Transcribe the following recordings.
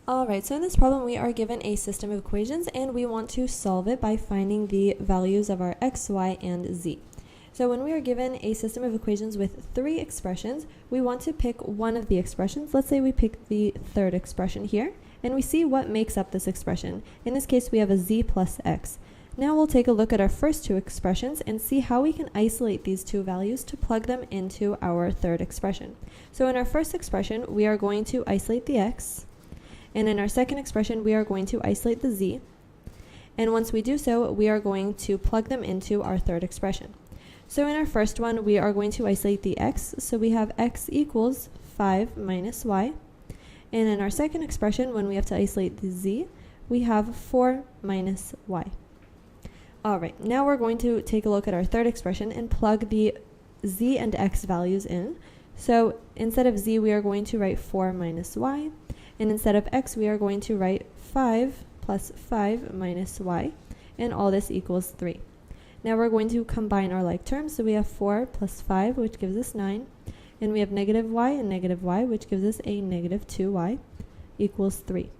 Alright, so in this problem we are given a system of equations and we want to solve it by finding the values of our x, y, and z. So when we are given a system of equations with three expressions, we want to pick one of the expressions. Let's say we pick the third expression here, and we see what makes up this expression. In this case, we have a z plus x. Now we'll take a look at our first two expressions and see how we can isolate these two values to plug them into our third expression. So in our first expression, we are going to isolate the x, and in our second expression, we are going to isolate the z. And once we do so, we are going to plug them into our third expression. So in our first one, we are going to isolate the x. So we have x equals 5 minus y. And in our second expression, when we have to isolate the z, we have 4 minus y. Alright, now we're going to take a look at our third expression and plug the z and x values in. So instead of z, we are going to write 4 minus y. And instead of x, we are going to write 5 plus 5 minus y. And all this equals 3. Now we're going to combine our like terms. So we have 4 plus 5, which gives us 9. And we have negative y and negative y, which gives us a negative 2y equals 3.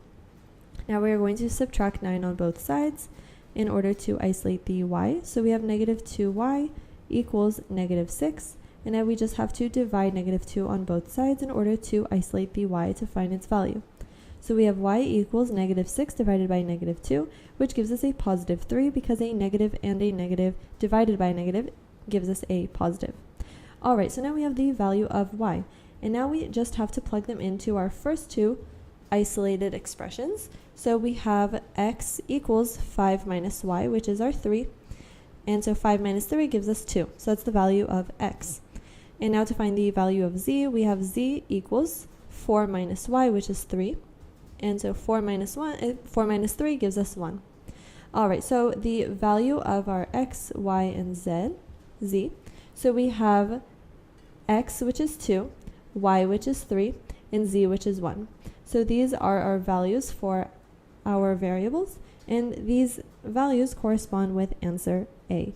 Now we are going to subtract 9 on both sides in order to isolate the y. So we have negative 2y equals negative 6. And now we just have to divide negative 2 on both sides in order to isolate the y to find its value. So we have y equals negative 6 divided by negative 2, which gives us a positive 3 because a negative and a negative divided by a negative gives us a positive. Alright, so now we have the value of y. And now we just have to plug them into our first two isolated expressions. So we have x equals 5 minus y, which is our 3. And so 5 minus 3 gives us 2. So that's the value of x. And now to find the value of z, we have z equals 4 minus y, which is 3. And so 4 minus 3 gives us 1. Alright, so the value of our x, y, and z. So we have x, which is 2, y, which is 3, and z, which is 1. So these are our values for our variables, and these values correspond with answer A.